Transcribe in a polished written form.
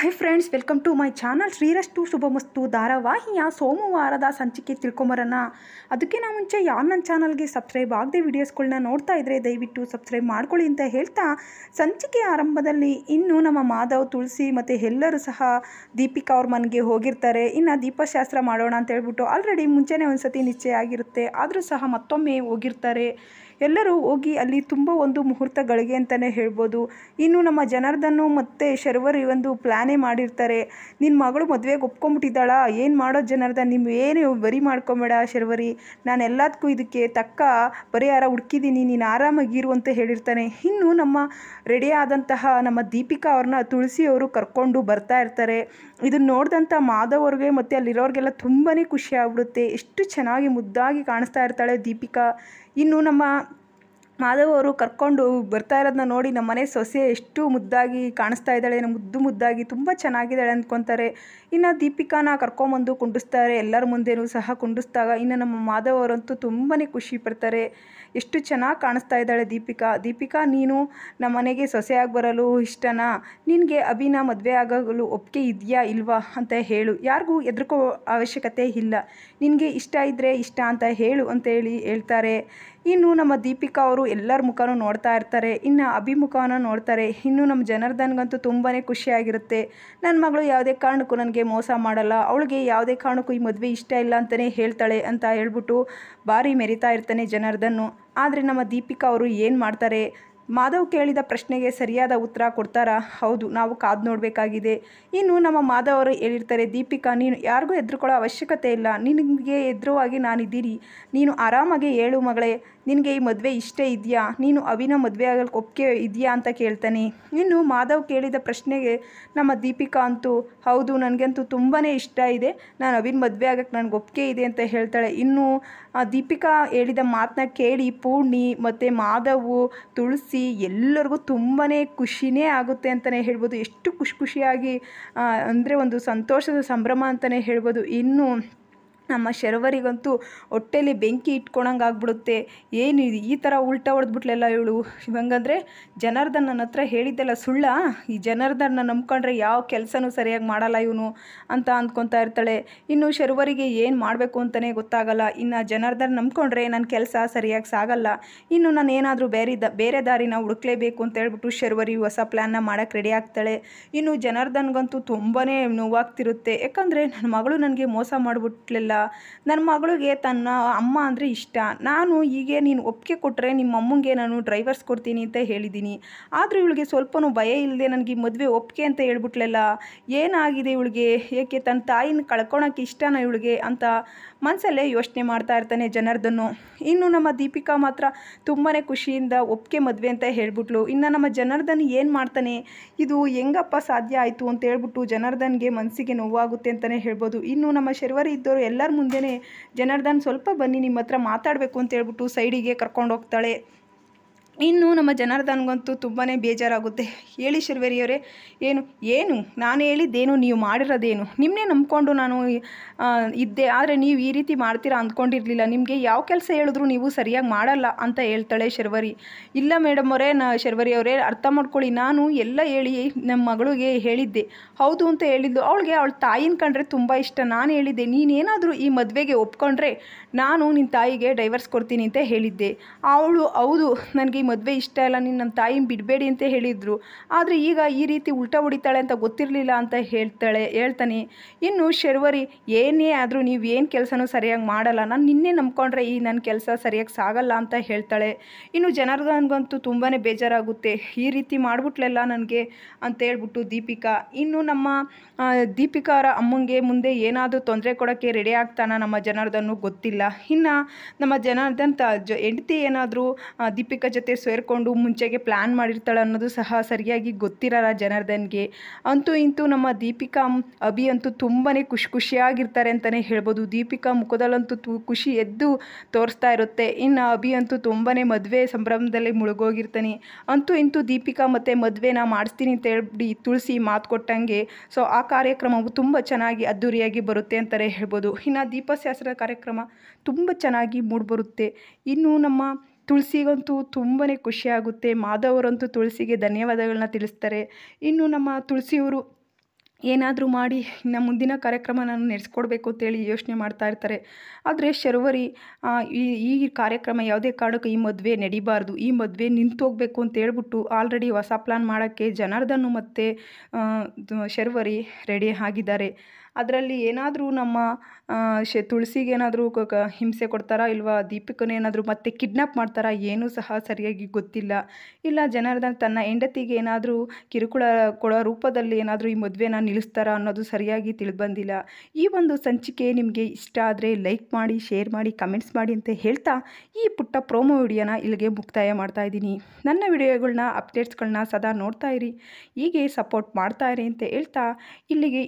Hi friends, welcome to my channel Shrirasthu Shubhamasthu ಧಾರಾವಾಹಿಯ ಸೋಮವಾರದ ಸಂಚಿಕೆ ತಿಳ್ಕೊಂಬರೋಣ. ಅದಕ್ಕಿಂತ ಮುಂಚೆ ಯಾರು ನನ್ನ ಚಾನಲ್ಗೆ ಸಬ್ಸ್ಕ್ರೈಬ್ ಆಗದೆ ವೀಡಿಯೋಸ್ಗಳನ್ನ ನೋಡ್ತಾ ಇದ್ದರೆ ದಯವಿಟ್ಟು ಸಬ್ಸ್ಕ್ರೈಬ್ ಮಾಡ್ಕೊಳ್ಳಿ ಅಂತ ಹೇಳ್ತಾ, ಸಂಚಿಕೆ ಆರಂಭದಲ್ಲಿ ಇನ್ನು ನಮ್ಮ ಮಾಧವ್, ತುಳಸಿ ಮತ್ತು ಎಲ್ಲರೂ ಸಹ ದೀಪಿಕಾ ಅವ್ರ ಮನೆಗೆ ಹೋಗಿರ್ತಾರೆ. ಇನ್ನು ದೀಪಶಾಸ್ತ್ರ ಮಾಡೋಣ ಅಂತ ಹೇಳ್ಬಿಟ್ಟು ಆಲ್ರೆಡಿ ಮುಂಚೆನೇ ಒಂದು ಸತಿ ನಿಶ್ಚಯ ಆಗಿರುತ್ತೆ. ಆದರೂ ಸಹ ಮತ್ತೊಮ್ಮೆ ಹೋಗಿರ್ತಾರೆ. ಎಲ್ಲರೂ ಹೋಗಿ ಅಲ್ಲಿ ತುಂಬ ಒಂದು ಮುಹೂರ್ತಗಳಿಗೆ ಅಂತಲೇ ಹೇಳ್ಬೋದು. ಇನ್ನು ನಮ್ಮ ಜನಾರ್ದನ್ ಮತ್ತು ಶರ್ವರಿ ಒಂದು ಪ್ಲ್ಯಾನೇ ಮಾಡಿರ್ತಾರೆ. ನಿನ್ನ ಮಗಳು ಮದುವೆಗೆ ಒಪ್ಕೊಂಬಿಟ್ಟಿದ್ದಾಳ, ಏನು ಮಾಡೋದು ಜನಾರ್ದನ್, ನೀವು ಏನು ಬರಿ ಮಾಡ್ಕೊಂಬೇಡ ಶರ್ವರಿ, ನಾನು ಎಲ್ಲದಕ್ಕೂ ಇದಕ್ಕೆ ತಕ್ಕ ಪರಿಹಾರ ಹುಡುಕಿದ್ದೀನಿ, ನೀನು ಆರಾಮಾಗಿರು ಅಂತ ಹೇಳಿರ್ತಾನೆ. ಇನ್ನು ನಮ್ಮ ರೆಡಿ ಆದಂತಹ ನಮ್ಮ ದೀಪಿಕಾ ಅವ್ರನ್ನ ತುಳಸಿಯವರು ಕರ್ಕೊಂಡು ಬರ್ತಾ ಇರ್ತಾರೆ. ಇದನ್ನು ನೋಡಿದಂಥ ಮಾಧವ್ ಅವ್ರಿಗೆ ಮತ್ತು ಅಲ್ಲಿರೋರಿಗೆಲ್ಲ ತುಂಬಾ ಖುಷಿ ಆಗ್ಬಿಡುತ್ತೆ. ಎಷ್ಟು ಚೆನ್ನಾಗಿ ಮುದ್ದಾಗಿ ಕಾಣಿಸ್ತಾ ಇರ್ತಾಳೆ ದೀಪಿಕಾ. ಇನ್ನು ನಮ್ಮ ಮಾಧವ್ ಅವರು ಕರ್ಕೊಂಡು ಬರ್ತಾ ಇರೋದನ್ನ ನೋಡಿ ನಮ್ಮ ಮನೆ ಸೊಸೆ ಎಷ್ಟು ಮುದ್ದಾಗಿ ಕಾಣಿಸ್ತಾ ಇದ್ದಾಳೆ, ಮುದ್ದಾಗಿ ತುಂಬ ಚೆನ್ನಾಗಿದ್ದಾಳೆ ಅಂದ್ಕೊತಾರೆ. ಇನ್ನು ದೀಪಿಕಾನ ಕರ್ಕೊಂಬಂದು ಕುಂಡಿಸ್ತಾರೆ. ಎಲ್ಲರ ಮುಂದೆನೂ ಸಹ ಕುಂಡಿಸ್ದಾಗ ಇನ್ನು ನಮ್ಮ ಮಾಧವ್ ಅವರಂತೂ ತುಂಬಾ ಖುಷಿ ಪಡ್ತಾರೆ. ಎಷ್ಟು ಚೆನ್ನಾಗಿ ಕಾಣಿಸ್ತಾ ಇದ್ದಾಳೆ ದೀಪಿಕಾ, ನೀನು ನಮ್ಮ ಮನೆಗೆ ಸೊಸೆಯಾಗಿ ಬರಲು ಇಷ್ಟನಾ? ನಿನಗೆ ಅಭಿನ ಮದುವೆ ಆಗಲು ಒಪ್ಪಿಗೆ ಇದೆಯಾ ಇಲ್ವಾ ಅಂತ ಹೇಳು, ಯಾರಿಗೂ ಹೆದರ್ಕೋ ಅವಶ್ಯಕತೆ ಇಲ್ಲ, ನಿನಗೆ ಇಷ್ಟ ಇದ್ದರೆ ಇಷ್ಟ ಅಂತ ಹೇಳು ಅಂತ ಹೇಳ್ತಾರೆ. ಇನ್ನು ನಮ್ಮ ದೀಪಿಕಾ ಅವರು ಎಲ್ಲರ ಮುಖನೂ ನೋಡ್ತಾ ಇರ್ತಾರೆ. ಇನ್ನು ಅಭಿಮುಖನ ನೋಡ್ತಾರೆ. ಇನ್ನು ನಮ್ಮ ಜನಾರ್ದನ್ಗಂತೂ ತುಂಬಾ ಖುಷಿಯಾಗಿರುತ್ತೆ. ನನ್ನ ಮಗಳು ಯಾವುದೇ ಕಾರಣಕ್ಕೂ ನನಗೆ ಮೋಸ ಮಾಡಲ್ಲ, ಅವಳಿಗೆ ಯಾವುದೇ ಕಾರಣಕ್ಕೂ ಈ ಮದುವೆ ಇಷ್ಟ ಇಲ್ಲ ಅಂತಲೇ ಹೇಳ್ತಾಳೆ ಅಂತ ಹೇಳ್ಬಿಟ್ಟು ಭಾರಿ ಮೆರಿತಾ ಇರ್ತಾನೆ ಜನಾರ್ದನ್ನು. ಆದರೆ ನಮ್ಮ ದೀಪಿಕಾ ಅವರು ಏನು ಮಾಡ್ತಾರೆ, ಮಾಧವ್ ಕೇಳಿದ ಪ್ರಶ್ನೆಗೆ ಸರಿಯಾದ ಉತ್ತರ ಕೊಡ್ತಾರಾ? ಹೌದು, ನಾವು ಕಾದು ನೋಡಬೇಕಾಗಿದೆ. ಇನ್ನು ನಮ್ಮ ಮಾಧವ್ ಅವರು ಹೇಳಿರ್ತಾರೆ, ದೀಪಿಕಾ ನೀನು ಯಾರಿಗೂ ಹೆದರ್ಕೊಳ್ಳೋ ಅವಶ್ಯಕತೆ ಇಲ್ಲ, ನಿನಗೆ ಎದುರುವಾಗಿ ನಾನಿದ್ದೀನಿ, ನೀನು ಆರಾಮಾಗಿ ಹೇಳು ಮಗಳೇ, ನಿನಗೆ ಈ ಮದುವೆ ಇಷ್ಟ ಇದೆಯಾ, ನೀನು ಅಭಿನ ಮದುವೆ ಆಗಕ್ಕೆ ಒಪ್ಪಿಗೆ ಇದೆಯಾ ಅಂತ ಕೇಳ್ತಾನೆ. ಇನ್ನು ಮಾಧವ್ ಕೇಳಿದ ಪ್ರಶ್ನೆಗೆ ನಮ್ಮ ದೀಪಿಕಾ ಅಂತೂ ಹೌದು, ನನಗಂತೂ ತುಂಬಾ ಇಷ್ಟ ಇದೆ, ನಾನು ಅಭಿನ ಮದುವೆ ಆಗಕ್ಕೆ ನನಗೆ ಒಪ್ಪಿಗೆ ಇದೆ ಅಂತ ಹೇಳ್ತಾಳೆ. ಇನ್ನು ದೀಪಿಕಾ ಹೇಳಿದ ಮಾತನ್ನ ಕೇಳಿ ಪೂರ್ಣಿ ಮತ್ತು ಮಾಧವ್, ತುಳಸಿ ಎಲ್ಲರಿಗೂ ತುಂಬಾ ಖುಷಿನೇ ಆಗುತ್ತೆ ಅಂತಲೇ ಹೇಳ್ಬೋದು. ಎಷ್ಟು ಖುಷಿಯಾಗಿ ಅಂದರೆ ಒಂದು ಸಂತೋಷದ ಸಂಭ್ರಮ ಅಂತಲೇ ಹೇಳ್ಬೋದು. ಇನ್ನು ನಮ್ಮ ಶರ್ವರಿಗಂತೂ ಹೊಟ್ಟೆಲಿ ಬೆಂಕಿ ಇಟ್ಕೊಳಂಗೆ ಆಗ್ಬಿಡುತ್ತೆ. ಏನು ಈ ಥರ ಉಲ್ಟಾ ಹೊಡೆದ್ಬಿಟ್ಲೆಲ್ಲ ಇವಳು, ಇವಂಗಂದರೆ ಜನಾರ್ದನ್ ನನ್ನ ಹತ್ರ ಹೇಳಿದ್ದೆಲ್ಲ ಸುಳ್ಳ, ಈ ಜನಾರ್ದನ್ನ ನಂಬ್ಕೊಂಡ್ರೆ ಯಾವ ಕೆಲಸನೂ ಸರಿಯಾಗಿ ಮಾಡಲ್ಲ ಇವನು ಅಂತ ಅಂದ್ಕೊತಾ ಇರ್ತಾಳೆ. ಇನ್ನು ಶರ್ವರಿಗೆ ಏನು ಮಾಡಬೇಕು ಅಂತಲೇ ಗೊತ್ತಾಗಲ್ಲ. ಇನ್ನು ಜನಾರ್ದನ್ ನಂಬ್ಕೊಂಡ್ರೆ ನನ್ನ ಕೆಲಸ ಸರಿಯಾಗಿ ಸಾಗಲ್ಲ, ಇನ್ನು ನಾನು ಏನಾದರೂ ಬೇರೆ ದಾರಿನ ಹುಡುಕ್ಲೇಬೇಕು ಅಂತ ಹೇಳ್ಬಿಟ್ಟು ಶರ್ವರಿ ಹೊಸ ಪ್ಲ್ಯಾನ್ನ ಮಾಡೋಕ್ಕೆ ರೆಡಿ ಆಗ್ತಾಳೆ. ಇನ್ನು ಜನಾರ್ದನ್ಗಂತೂ ತುಂಬಾ ನೋವಾಗ್ತಿರುತ್ತೆ. ಯಾಕಂದರೆ ನನ್ನ ಮಗಳು ನನಗೆ ಮೋಸ ಮಾಡಿಬಿಟ್ಲಿಲ್ಲ, ನನ್ನ ಮಗಳಿಗೆ ತನ್ನ ಅಮ್ಮ ಅಂದರೆ ಇಷ್ಟ, ನಾನು ಹೀಗೆ ನೀನು ಒಪ್ಪಿಗೆ ಕೊಟ್ಟರೆ ನಿಮ್ಮ ಅಮ್ಮಂಗೆ ನಾನು ಡ್ರೈವರ್ಸ್ ಕೊಡ್ತೀನಿ ಅಂತ ಹೇಳಿದ್ದೀನಿ, ಆದರೂ ಇವಳಿಗೆ ಸ್ವಲ್ಪನೂ ಭಯ ಇಲ್ಲದೆ ನನಗೆ ಮದುವೆ ಒಪ್ಪಿಗೆ ಅಂತ ಹೇಳ್ಬಿಟ್ಲಲ್ಲ, ಏನಾಗಿದೆ ಇವಳಿಗೆ, ಏಕೆ ತನ್ನ ತಾಯಿನ ಕಳ್ಕೊಳಕ್ಕೆ ಇಷ್ಟನಾ ಇವಳಿಗೆ ಅಂತ ಮನಸ್ಸಲ್ಲೇ ಯೋಚನೆ ಮಾಡ್ತಾ ಇರ್ತಾನೆ ಜನಾರ್ದನ್ನು. ಇನ್ನು ನಮ್ಮ ದೀಪಿಕಾ ಮಾತ್ರ ತುಂಬಾ ಖುಷಿಯಿಂದ ಒಪ್ಪಿಗೆ ಮದುವೆ ಅಂತ ಹೇಳ್ಬಿಟ್ಲು. ಇನ್ನು ನಮ್ಮ ಜನಾರ್ದನ್ ಏನು ಮಾಡ್ತಾನೆ, ಇದು ಹೆಂಗಪ್ಪ ಸಾಧ್ಯ ಆಯಿತು ಅಂತ ಹೇಳ್ಬಿಟ್ಟು ಜನಾರ್ದನ್ಗೆ ಮನಸ್ಸಿಗೆ ನೋವಾಗುತ್ತೆ ಅಂತಲೇ ಹೇಳ್ಬೋದು. ಇನ್ನು ನಮ್ಮ ಶರ್ವರಿ ಇದ್ದವರು ಎಲ್ಲರ ಮುಂದೆನೇ ಜನಾರ್ದನ್ ಸ್ವಲ್ಪ ಬನ್ನಿ ನಿಮ್ಮ ಹತ್ರ ಮಾತಾಡಬೇಕು ಅಂತ ಹೇಳ್ಬಿಟ್ಟು ಸೈಡಿಗೆ ಕರ್ಕೊಂಡು ಹೋಗ್ತಾಳೆ. ಇನ್ನು ನಮ್ಮ ಜನಾರ್ದನ್ಗಂತೂ ತುಂಬಾ ಬೇಜಾರಾಗುತ್ತೆ. ಹೇಳಿ ಶರ್ವರಿಯವರೇ, ಏನು ನಾನು ಹೇಳಿದ್ದೇನು, ನೀವು ಮಾಡಿರೋದೇನು, ನಿಮ್ಮನ್ನೇ ನಂಬ್ಕೊಂಡು ನಾನು ಇದ್ದೆ, ಆದರೆ ನೀವು ಈ ರೀತಿ ಮಾಡ್ತೀರಾ ಅಂದ್ಕೊಂಡಿರಲಿಲ್ಲ, ನಿಮಗೆ ಯಾವ ಕೆಲಸ ಹೇಳಿದ್ರು ನೀವು ಸರಿಯಾಗಿ ಮಾಡಲ್ಲ ಅಂತ ಹೇಳ್ತಾಳೆ ಶರ್ವರಿ. ಇಲ್ಲ ಮೇಡಮ್ ಅವರೇ, ಶರ್ವರಿ ಅವರೇ ಅರ್ಥ ಮಾಡ್ಕೊಳ್ಳಿ, ನಾನು ಎಲ್ಲ ಹೇಳಿ ನಮ್ಮ ಮಗಳಿಗೆ ಹೇಳಿದ್ದೆ, ಹೌದು ಅಂತ ಹೇಳಿದ್ದು, ಅವಳಿಗೆ ಅವಳ ತಾಯಿನ ಕಂಡ್ರೆ ತುಂಬ ಇಷ್ಟ, ನಾನು ಹೇಳಿದ್ದೆ ನೀನೇನಾದರೂ ಈ ಮದುವೆಗೆ ಒಪ್ಕೊಂಡ್ರೆ ನಾನು ನಿನ್ನ ತಾಯಿಗೆ ಡೈವರ್ಸ್ ಕೊಡ್ತೀನಿ ಅಂತ ಹೇಳಿದ್ದೆ, ಅವಳು ಹೌದು ನನಗೆ ಈ ಮದುವೆ ಇಷ್ಟ ಇಲ್ಲ, ನೀನು ನಮ್ಮ ತಾಯಿನ ಬಿಡಬೇಡಿ ಅಂತ ಹೇಳಿದರು, ಆದರೆ ಈಗ ಈ ರೀತಿ ಉಲ್ಟಾ ಹೊಡಿತಾಳೆ ಅಂತ ಗೊತ್ತಿರಲಿಲ್ಲ ಅಂತ ಹೇಳ್ತಾನೆ. ಇನ್ನು ಶರ್ವರಿ, ಏನೇ ಆದರೂ ನೀವು ಏನು ಕೆಲಸನೂ ಸರಿಯಾಗಿ ಮಾಡಲ್ಲ, ನಾನು ನಿನ್ನೆ ನಂಬ್ಕೊಂಡ್ರೆ ಈ ನನ್ನ ಕೆಲಸ ಸರಿಯಾಗಿ ಸಾಗಲ್ಲ ಅಂತ ಹೇಳ್ತಾಳೆ. ಇನ್ನು ಜನಾರ್ದನ್ಗಂತೂ ತುಂಬಾ ಬೇಜಾರಾಗುತ್ತೆ, ಈ ರೀತಿ ಮಾಡಿಬಿಟ್ಲೆಲ್ಲ ನನಗೆ ಅಂತ ಹೇಳ್ಬಿಟ್ಟು ದೀಪಿಕಾ. ಇನ್ನು ನಮ್ಮ ದೀಪಿಕಾರ ಅಮ್ಮಂಗೆ ಮುಂದೆ ಏನಾದರೂ ತೊಂದರೆ ಕೊಡೋಕ್ಕೆ ರೆಡಿ ಆಗ್ತಾನ ನಮ್ಮ ಜನಾರ್ದನ್ನು ಗೊತ್ತಿಲ್ಲ. ಇನ್ನು ನಮ್ಮ ಜನಾರ್ದನ್ ಹೆಂಡತಿ ಏನಾದರೂ ದೀಪಿಕಾ ಜೊತೆ ಸೇರಿಕೊಂಡು ಮುಂಚೆಗೆ ಪ್ಲ್ಯಾನ್ ಮಾಡಿರ್ತಾಳೆ ಅನ್ನೋದು ಸಹ ಸರಿಯಾಗಿ ಗೊತ್ತಿರಲ್ಲ ಜನಾರ್ದನ್ಗೆ. ಅಂತೂ ಇಂತೂ ನಮ್ಮ ದೀಪಿಕಾ ಅಭಿ ಅಂತೂ ತುಂಬಾ ಖುಷಿಯಾಗಿರ್ತಾರೆ ಅಂತಲೇ ಹೇಳ್ಬೋದು. ದೀಪಿಕಾ ಮುಖದಲ್ಲಂತೂ ಖುಷಿ ಎದ್ದು ತೋರಿಸ್ತಾ ಇರುತ್ತೆ. ಇನ್ನು ಅಭಿ ಅಂತೂ ತುಂಬಾ ಮದುವೆ ಸಂಭ್ರಮದಲ್ಲಿ ಮುಳುಗೋಗಿರ್ತಾನೆ. ಅಂತೂ ಇಂತೂ ದೀಪಿಕಾ ಮತ್ತು ಮದುವೆನ ಮಾಡಿಸ್ತೀನಿ ಅಂತ ಹೇಳಿ ತುಳಸಿ ಮಾತು ಕೊಟ್ಟಂಗೆ ಸೊ ಆ ಕಾರ್ಯಕ್ರಮವು ತುಂಬ ಚೆನ್ನಾಗಿ ಅದ್ಧೂರಿಯಾಗಿ ಬರುತ್ತೆ ಅಂತಲೇ ಹೇಳ್ಬೋದು. ಇನ್ನು ದೀಪಶಾಸ್ತ್ರದ ಕಾರ್ಯಕ್ರಮ ತುಂಬ ಚೆನ್ನಾಗಿ ಮೂಡಿಬರುತ್ತೆ. ಇನ್ನು ನಮ್ಮ ತುಳಸಿಗಂತೂ ತುಂಬಾ ಖುಷಿಯಾಗುತ್ತೆ. ಮಾಧವರಂತೂ ತುಳಸಿಗೆ ಧನ್ಯವಾದಗಳನ್ನ ತಿಳಿಸ್ತಾರೆ. ಇನ್ನು ನಮ್ಮ ತುಳಸಿಯವರು ಏನಾದರೂ ಮಾಡಿ ಇನ್ನು ಮುಂದಿನ ಕಾರ್ಯಕ್ರಮ ನಾನು ನಡೆಸ್ಕೊಡ್ಬೇಕು ಅಂತೇಳಿ ಯೋಚನೆ ಮಾಡ್ತಾ ಇರ್ತಾರೆ. ಆದರೆ ಶರ್ವರಿ ಈ ಈ ಕಾರ್ಯಕ್ರಮ ಯಾವುದೇ ಕಾರಣಕ್ಕೂ ಈ ಮದುವೆ ನಡಿಬಾರ್ದು, ಈ ಮದುವೆ ನಿಂತೋಗ್ಬೇಕು ಅಂತ ಹೇಳ್ಬಿಟ್ಟು ಆಲ್ರೆಡಿ ಹೊಸ ಪ್ಲ್ಯಾನ್ ಮಾಡೋಕ್ಕೆ ಜನಾರ್ದನ್ ಮತ್ತು ಶರ್ವರಿ ರೆಡಿ ಆಗಿದ್ದಾರೆ. ಅದರಲ್ಲಿ ಏನಾದರೂ ನಮ್ಮ ತುಳಸಿಗೆ ಏನಾದರೂ ಹಿಂಸೆ ಕೊಡ್ತಾರಾ ಇಲ್ವಾ, ದೀಪಿಕನೇನಾದರೂ ಮತ್ತೆ ಕಿಡ್ನಾಪ್ ಮಾಡ್ತಾರಾ ಏನೂ ಸಹ ಸರಿಯಾಗಿ ಗೊತ್ತಿಲ್ಲ. ಇಲ್ಲ ಜನಾರ್ದನ್ ತನ್ನ ಹೆಂಡತಿಗೆ ಏನಾದರೂ ಕಿರುಕುಳ ಕೊಡೋ ರೂಪದಲ್ಲಿ ಏನಾದರೂ ಈ ಮದುವೆನ ನಿಲ್ಲಿಸ್ತಾರಾ ಅನ್ನೋದು ಸರಿಯಾಗಿ ತಿಳಿದುಬಂದಿಲ್ಲ. ಈ ಒಂದು ಸಂಚಿಕೆ ನಿಮಗೆ ಇಷ್ಟ ಆದರೆ ಲೈಕ್ ಮಾಡಿ, ಶೇರ್ ಮಾಡಿ, ಕಮೆಂಟ್ಸ್ ಮಾಡಿ ಅಂತ ಹೇಳ್ತಾ ಈ ಪುಟ್ಟ ಪ್ರೋಮೋ ವಿಡಿಯೋನ ಇಲ್ಲಿಗೆ ಮುಕ್ತಾಯ ಮಾಡ್ತಾ ಇದ್ದೀನಿ. ನನ್ನ ವಿಡಿಯೋಗಳನ್ನ ಅಪ್ಡೇಟ್ಸ್ಗಳನ್ನ ಸದಾ ನೋಡ್ತಾ ಇರಿ, ಹೀಗೆ ಸಪೋರ್ಟ್ ಮಾಡ್ತಾ ಇರಿ ಅಂತ ಹೇಳ್ತಾ ಇಲ್ಲಿಗೆ